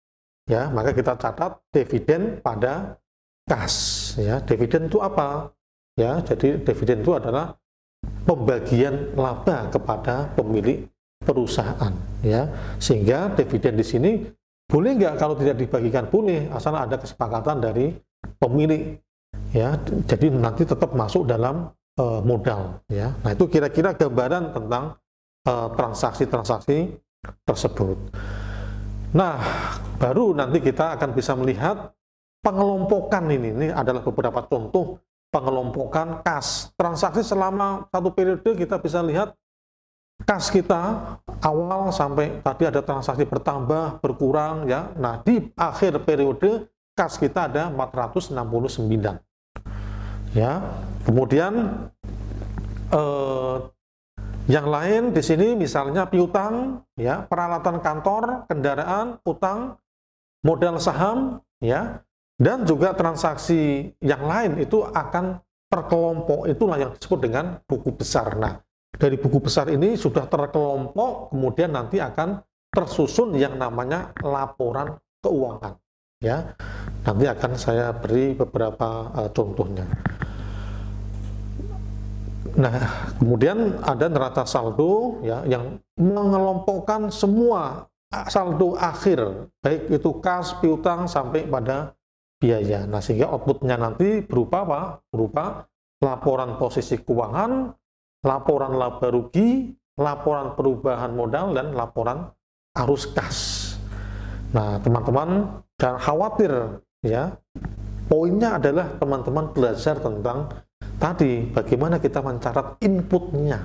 ya, maka kita catat dividen pada kas, ya. Dividen itu apa? Ya, jadi dividen itu adalah pembagian laba kepada pemilik perusahaan, ya. Sehingga dividen di sini boleh nggak? Kalau tidak dibagikan boleh, asal ada kesepakatan dari pemilik, ya. Jadi nanti tetap masuk dalam modal, ya. Nah, itu kira-kira gambaran tentang transaksi-transaksi tersebut. Nah, baru nanti kita akan bisa melihat pengelompokan ini adalah beberapa contoh pengelompokan kas. Transaksi selama satu periode kita bisa lihat kas kita awal sampai tadi ada transaksi bertambah, berkurang, ya. Nah, di akhir periode kas kita ada 469. Ya. Kemudian yang lain di sini misalnya piutang, ya, peralatan kantor, kendaraan, utang, modal saham, ya. Dan juga transaksi yang lain itu akan terkelompok, itulah yang disebut dengan buku besar. Nah, dari buku besar ini sudah terkelompok, kemudian nanti akan tersusun yang namanya laporan keuangan, ya. Nanti akan saya beri beberapa contohnya. Nah, kemudian ada neraca saldo, ya, yang mengelompokkan semua saldo akhir, baik itu kas, piutang, sampai pada biaya. Nah, sehingga outputnya nanti berupa apa? Berupa laporan posisi keuangan, laporan laba rugi, laporan perubahan modal, dan laporan arus kas. Nah, teman-teman jangan khawatir, ya. Poinnya adalah teman-teman belajar tentang tadi bagaimana kita mencatat inputnya.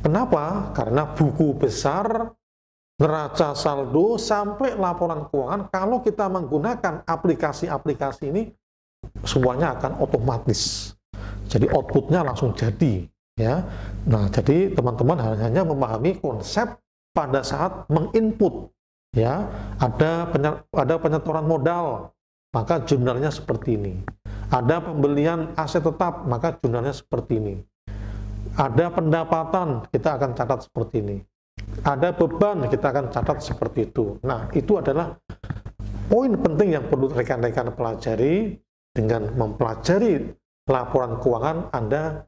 Kenapa? Karena buku besar, neraca saldo, sampai laporan keuangan, kalau kita menggunakan aplikasi-aplikasi ini, semuanya akan otomatis. Jadi outputnya langsung jadi, ya. Nah, jadi teman-teman hanya memahami konsep pada saat menginput, ya. Ada penyetoran modal, maka jurnalnya seperti ini. Ada pembelian aset tetap, maka jurnalnya seperti ini. Ada pendapatan, kita akan catat seperti ini. Ada beban, kita akan catat seperti itu. Nah, itu adalah poin penting yang perlu rekan-rekan pelajari. Dengan mempelajari laporan keuangan, Anda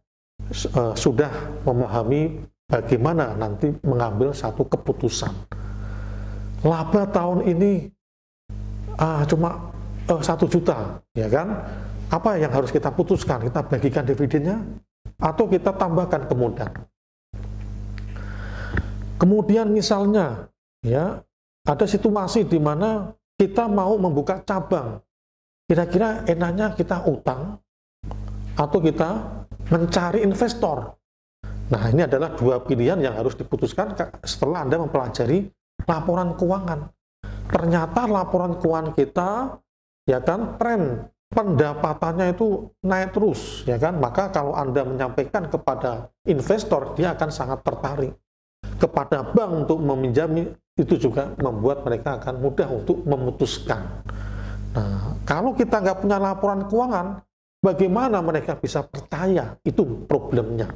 sudah memahami bagaimana nanti mengambil satu keputusan. Laba tahun ini cuma 1 juta, ya kan? Apa yang harus kita putuskan? Kita bagikan dividennya atau kita tambahkan ke modal? Kemudian misalnya, ya, ada situasi di mana kita mau membuka cabang. Kira-kira enaknya kita utang atau kita mencari investor. Nah, ini adalah dua pilihan yang harus diputuskan setelah Anda mempelajari laporan keuangan. Ternyata laporan keuangan kita, ya kan, tren pendapatannya itu naik terus, ya kan? Maka kalau Anda menyampaikan kepada investor, dia akan sangat tertarik. Kepada bank untuk meminjami, itu juga membuat mereka akan mudah untuk memutuskan. Nah, kalau kita nggak punya laporan keuangan, bagaimana mereka bisa percaya? Itu problemnya.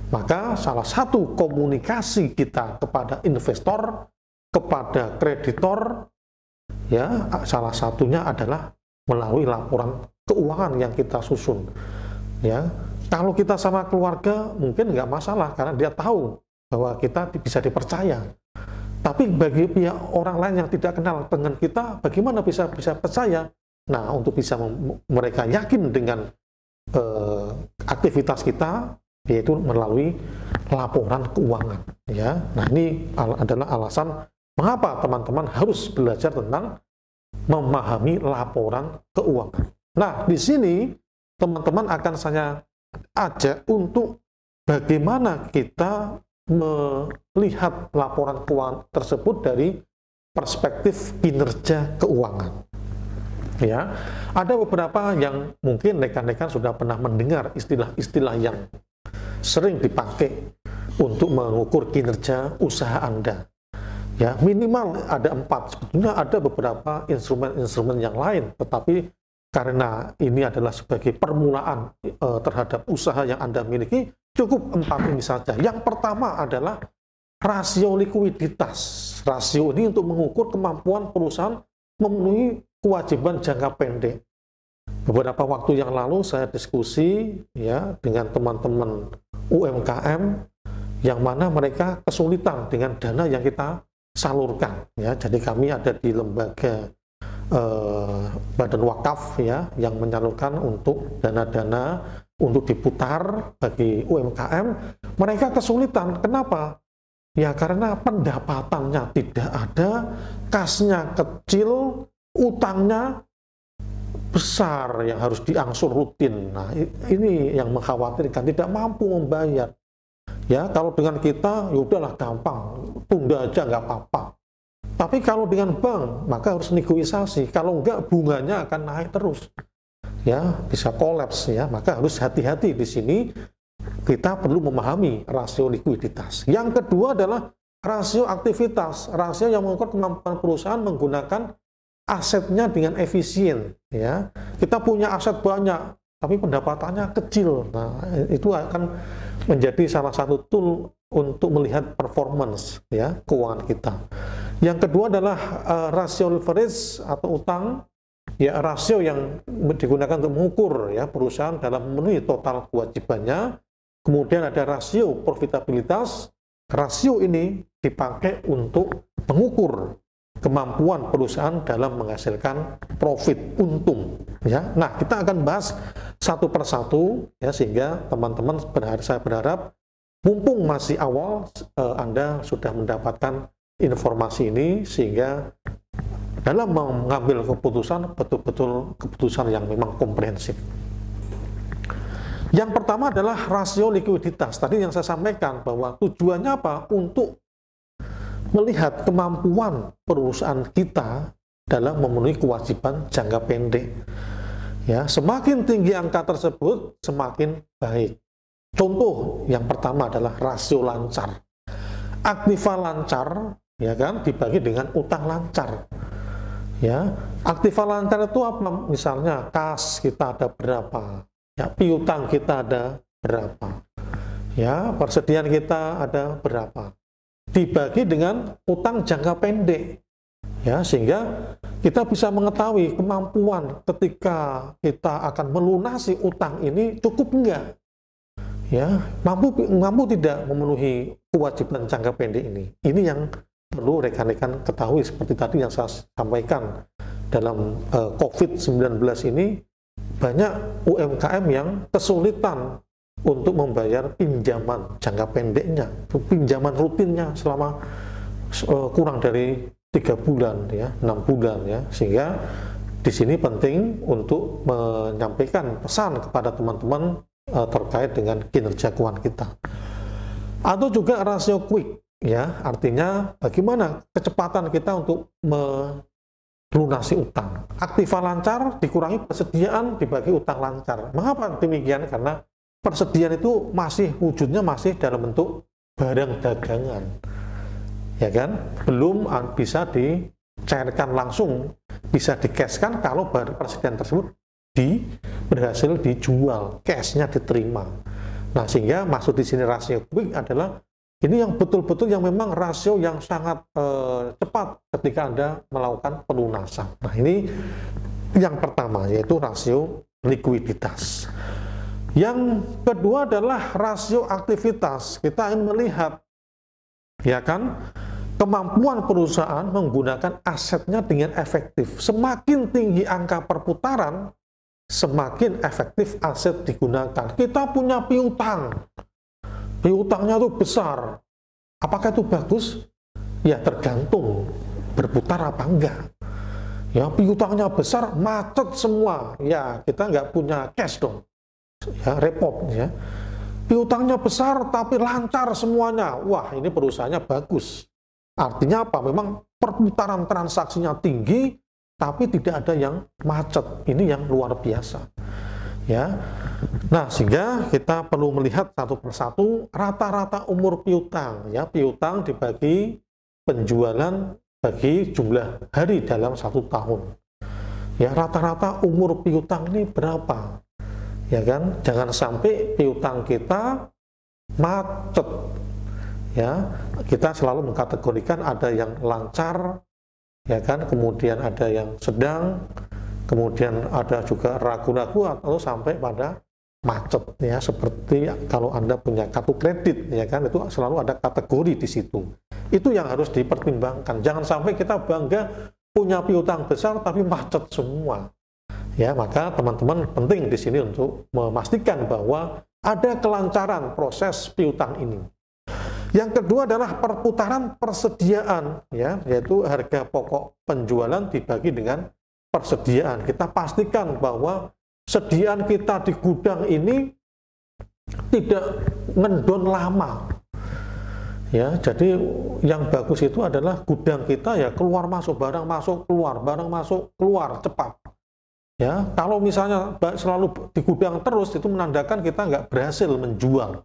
Maka salah satu komunikasi kita kepada investor, kepada kreditor, ya salah satunya adalah melalui laporan keuangan yang kita susun. Ya, kalau kita sama keluarga mungkin nggak masalah karena dia tahu bahwa kita bisa dipercaya. Tapi bagi pihak orang lain yang tidak kenal dengan kita, bagaimana bisa percaya? Nah, untuk bisa mereka yakin dengan aktivitas kita, yaitu melalui laporan keuangan. Ya, nah ini adalah alasan mengapa teman-teman harus belajar tentang memahami laporan keuangan. Nah, di sini teman-teman akan saya ajak untuk bagaimana kita melihat laporan keuangan tersebut dari perspektif kinerja keuangan. Ya, ada beberapa yang mungkin rekan-rekan sudah pernah mendengar istilah-istilah yang sering dipakai untuk mengukur kinerja usaha Anda. Ya, minimal ada 4. Sebetulnya ada beberapa instrumen-instrumen yang lain, tetapi karena ini adalah sebagai permulaan terhadap usaha yang Anda miliki, cukup 4 ini saja. Yang pertama adalah rasio likuiditas. Rasio ini untuk mengukur kemampuan perusahaan memenuhi kewajiban jangka pendek. Beberapa waktu yang lalu saya diskusi ya dengan teman-teman UMKM yang mana mereka kesulitan dengan dana yang kita salurkan. Ya, jadi kami ada di lembaga badan wakaf ya yang menyalurkan untuk dana-dana untuk diputar bagi UMKM. Mereka kesulitan. Kenapa? Ya karena pendapatannya tidak ada, kasnya kecil, utangnya besar yang harus diangsur rutin. Nah, ini yang mengkhawatirkan, tidak mampu membayar. Ya, kalau dengan kita, ya udahlah gampang, tunda aja nggak apa-apa. Tapi kalau dengan bank, maka harus negosiasi. Kalau enggak, bunganya akan naik terus. Ya, bisa kolaps ya. Maka harus hati-hati di sini. Kita perlu memahami rasio likuiditas. Yang kedua adalah rasio aktivitas. Rasio yang mengukur kemampuan perusahaan menggunakan asetnya dengan efisien. Ya, kita punya aset banyak, tapi pendapatannya kecil. Nah, itu akan menjadi salah satu tool untuk melihat performance ya keuangan kita. Yang kedua adalah rasio leverage atau utang, ya rasio yang digunakan untuk mengukur ya perusahaan dalam memenuhi total kewajibannya. Kemudian ada rasio profitabilitas. Rasio ini dipakai untuk mengukur kemampuan perusahaan dalam menghasilkan profit, untung. Ya, nah kita akan bahas satu persatu ya sehingga teman-teman saya berharap mumpung masih awal Anda sudah mendapatkan informasi ini sehingga dalam mengambil keputusan betul-betul keputusan yang memang komprehensif. Yang pertama adalah rasio likuiditas. Tadi yang saya sampaikan bahwa tujuannya apa? Untuk melihat kemampuan perusahaan kita dalam memenuhi kewajiban jangka pendek. Ya, semakin tinggi angka tersebut, semakin baik. Contoh yang pertama adalah rasio lancar. Aktiva lancar, ya kan, dibagi dengan utang lancar. Ya, aktiva lancar itu apa? Misalnya kas kita ada berapa, ya, piutang kita ada berapa, ya, persediaan kita ada berapa. Dibagi dengan utang jangka pendek, ya, sehingga kita bisa mengetahui kemampuan ketika kita akan melunasi utang ini cukup enggak, ya, mampu tidak memenuhi kewajiban jangka pendek ini. Ini yang perlu rekan-rekan ketahui seperti tadi yang saya sampaikan dalam COVID-19 ini banyak UMKM yang kesulitan untuk membayar pinjaman jangka pendeknya, pinjaman rutinnya selama kurang dari 3 bulan ya, 6 bulan ya, sehingga di sini penting untuk menyampaikan pesan kepada teman-teman terkait dengan kinerja keuangan kita. Atau juga rasio quick ya, artinya bagaimana kecepatan kita untuk lunasi utang. Aktiva lancar dikurangi persediaan dibagi utang lancar. Mengapa demikian? Karena persediaan itu wujudnya masih dalam bentuk barang dagangan, ya kan? Belum bisa dicairkan langsung, bisa di-cash-kan kalau persediaan tersebut berhasil dijual, cash-nya diterima. Nah, sehingga maksud di sini rasio quick adalah ini yang betul-betul yang memang rasio yang sangat cepat ketika Anda melakukan pelunasan. Nah, ini yang pertama, yaitu rasio likuiditas. Yang kedua adalah rasio aktivitas. Kita ingin melihat, ya kan, kemampuan perusahaan menggunakan asetnya dengan efektif. Semakin tinggi angka perputaran, semakin efektif aset digunakan. Kita punya piutang, piutangnya itu besar. Apakah itu bagus? Ya tergantung berputar apa enggak. Ya, piutangnya besar, macet semua. Ya, kita nggak punya cash dong. Ya, repot ya. Piutangnya besar tapi lancar semuanya. Wah, ini perusahaannya bagus. Artinya apa? Memang perputaran transaksinya tinggi, tapi tidak ada yang macet. Ini yang luar biasa. Ya. Nah, sehingga kita perlu melihat satu persatu rata-rata umur piutang. Ya, piutang dibagi penjualan bagi jumlah hari dalam 1 tahun. Ya, rata-rata umur piutang ini berapa? Ya kan? Jangan sampai piutang kita macet. Ya, kita selalu mengkategorikan ada yang lancar, ya kan? Kemudian ada yang sedang, kemudian ada juga ragu-ragu atau sampai pada macet, ya. Seperti kalau Anda punya kartu kredit, ya kan? Itu selalu ada kategori di situ. Itu yang harus dipertimbangkan. Jangan sampai kita bangga punya piutang besar tapi macet semua. Ya, maka teman-teman penting di sini untuk memastikan bahwa ada kelancaran proses piutang ini. Yang kedua adalah perputaran persediaan, ya, yaitu harga pokok penjualan dibagi dengan persediaan. Kita pastikan bahwa sediaan kita di gudang ini tidak ngendon lama. Ya, jadi yang bagus itu adalah gudang kita ya keluar masuk, barang masuk keluar, barang masuk keluar cepat. Ya, kalau misalnya selalu di gudang terus, itu menandakan kita nggak berhasil menjual.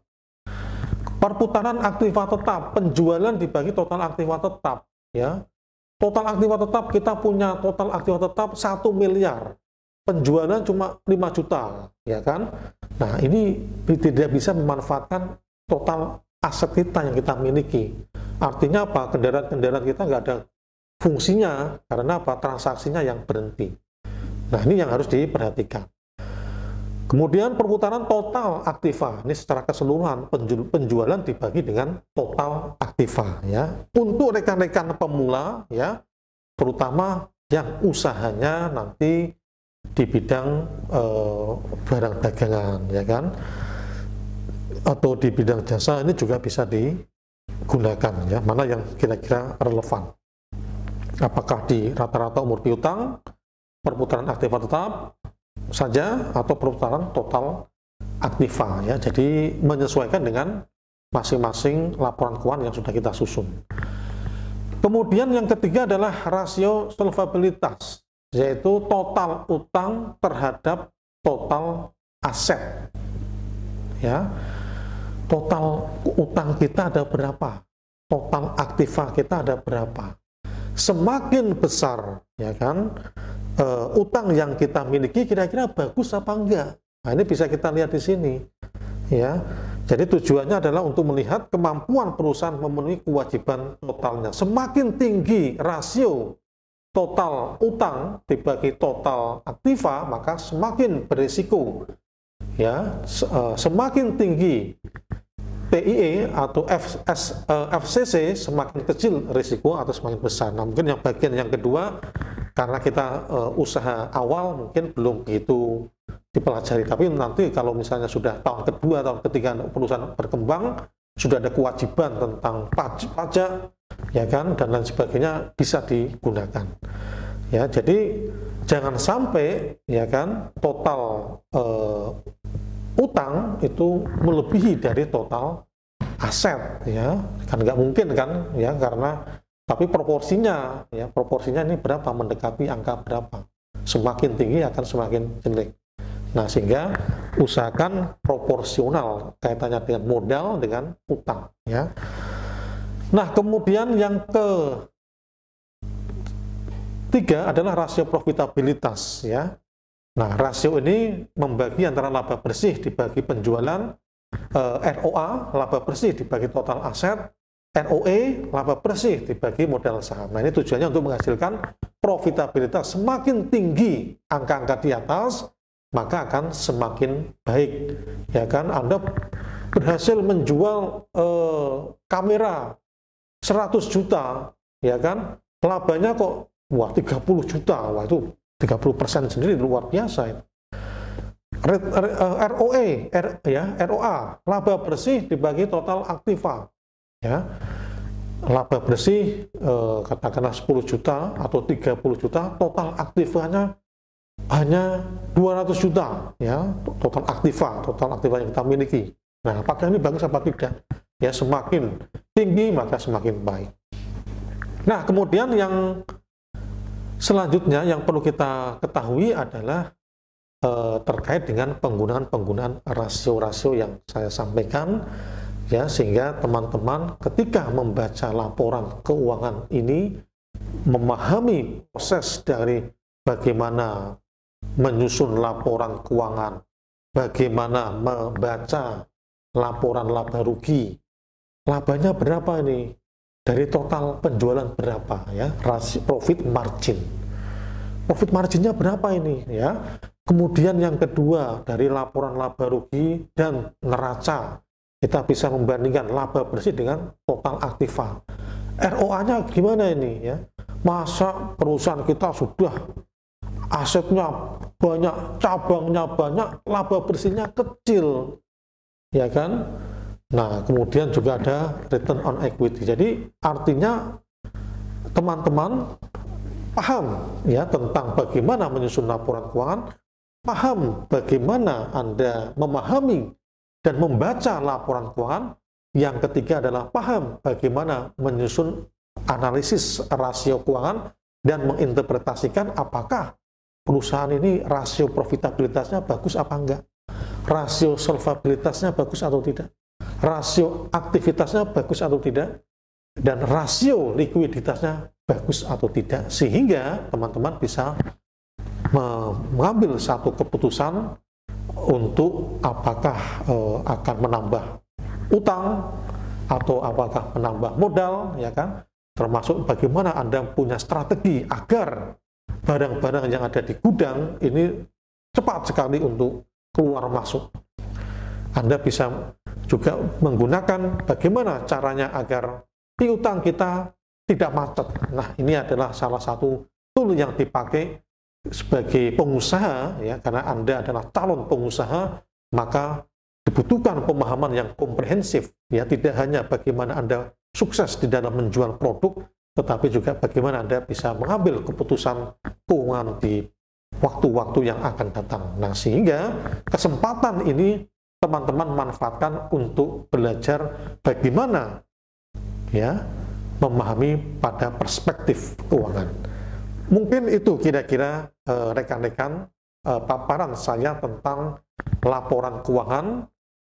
Perputaran aktiva tetap, penjualan dibagi total aktiva tetap. Ya, total aktiva tetap kita punya total aktiva tetap 1 miliar, penjualan cuma 5 juta, ya kan? Nah, ini tidak bisa memanfaatkan total aset kita yang kita miliki. Artinya apa? Kendaraan-kendaraan kita nggak ada fungsinya karena apa? Transaksinya yang berhenti. Nah, ini yang harus diperhatikan. Kemudian perputaran total aktiva, ini secara keseluruhan penjualan dibagi dengan total aktiva, ya. Untuk rekan-rekan pemula, ya, terutama yang usahanya nanti di bidang barang dagangan, ya kan, atau di bidang jasa, ini juga bisa digunakan, ya. Mana yang kira-kira relevan? Apakah di rata-rata umur piutang, perputaran aktiva tetap saja, atau perputaran total aktiva, ya. Jadi menyesuaikan dengan masing-masing laporan keuangan yang sudah kita susun. Kemudian yang ketiga adalah rasio solvabilitas, yaitu total utang terhadap total aset. Ya. Total utang kita ada berapa? Total aktiva kita ada berapa? Semakin besar, ya kan, utang yang kita miliki kira-kira bagus apa enggak? Nah, ini bisa kita lihat di sini, ya. Jadi tujuannya adalah untuk melihat kemampuan perusahaan memenuhi kewajiban totalnya. Semakin tinggi rasio total utang dibagi total aktiva, maka semakin berisiko, ya. Semakin tinggi TIE atau FCC, semakin kecil risiko atau semakin besar. Nah, mungkin yang bagian yang kedua, karena kita usaha awal mungkin belum begitu dipelajari, tapi nanti kalau misalnya sudah tahun kedua, tahun ketiga perusahaan berkembang, sudah ada kewajiban tentang pajak, ya kan, dan lain sebagainya, bisa digunakan. Ya, jadi jangan sampai, ya kan, total utang itu melebihi dari total aset, ya, kan nggak mungkin kan, ya, karena tapi proporsinya, ya, proporsinya ini berapa, mendekati angka berapa. Semakin tinggi akan semakin jelek. Nah, sehingga usahakan proporsional kaitannya dengan modal dengan utang, ya. Nah, kemudian yang ketiga adalah rasio profitabilitas, ya. Nah, rasio ini membagi antara laba bersih dibagi penjualan, ROA, laba bersih dibagi total aset, ROE, laba bersih dibagi modal saham. Nah, ini tujuannya untuk menghasilkan profitabilitas. Semakin tinggi angka-angka di atas, maka akan semakin baik. Ya kan, Anda berhasil menjual kamera 100 juta, ya kan, labanya kok, wah, 30 juta, wah, itu 30% sendiri luar biasa. ROE, ROA, laba bersih dibagi total aktiva. Ya, laba bersih katakanlah 10 juta atau 30 juta, total aktifanya hanya 200 juta, ya, total aktiva yang kita miliki. Nah, apakah ini bagus apa tidak? Ya, semakin tinggi maka semakin baik. Nah, kemudian yang selanjutnya yang perlu kita ketahui adalah terkait dengan penggunaan rasio-rasio yang saya sampaikan, ya, sehingga teman-teman ketika membaca laporan keuangan ini memahami proses dari bagaimana menyusun laporan keuangan, bagaimana membaca laporan laba rugi, labanya berapa ini, dari total penjualan berapa, ya, rasio profit marginnya berapa ini, ya. Kemudian yang kedua, dari laporan laba rugi dan neraca, kita bisa membandingkan laba bersih dengan total aktiva. ROA-nya gimana ini, ya? Masa perusahaan kita sudah asetnya banyak, cabangnya banyak, laba bersihnya kecil, ya kan? Nah, kemudian juga ada return on equity. Jadi artinya teman-teman paham, ya, tentang bagaimana menyusun laporan keuangan, paham bagaimana Anda memahami dan membaca laporan keuangan. Yang ketiga adalah paham bagaimana menyusun analisis rasio keuangan dan menginterpretasikan apakah perusahaan ini rasio profitabilitasnya bagus apa enggak, rasio solvabilitasnya bagus atau tidak, rasio aktivitasnya bagus atau tidak, dan rasio likuiditasnya bagus atau tidak, sehingga teman-teman bisa mengambil satu keputusan untuk apakah akan menambah utang atau apakah menambah modal, ya kan, termasuk bagaimana Anda punya strategi agar barang-barang yang ada di gudang ini cepat sekali untuk keluar masuk. Anda bisa juga menggunakan bagaimana caranya agar piutang kita tidak macet. Nah, ini adalah salah satu tool yang dipakai sebagai pengusaha, ya, karena Anda adalah calon pengusaha, maka dibutuhkan pemahaman yang komprehensif, ya, tidak hanya bagaimana Anda sukses di dalam menjual produk, tetapi juga bagaimana Anda bisa mengambil keputusan keuangan di waktu-waktu yang akan datang. Nah, sehingga kesempatan ini teman-teman manfaatkan untuk belajar bagaimana, ya, memahami pada perspektif keuangan. Mungkin itu kira-kira rekan-rekan paparan saya tentang laporan keuangan.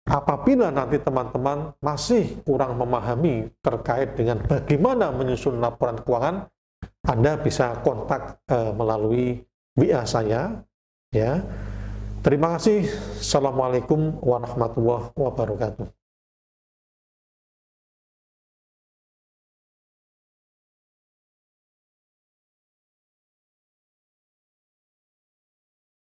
Apabila nanti teman-teman masih kurang memahami terkait dengan bagaimana menyusun laporan keuangan, Anda bisa kontak melalui WA saya, ya. Terima kasih. Assalamualaikum warahmatullahi wabarakatuh.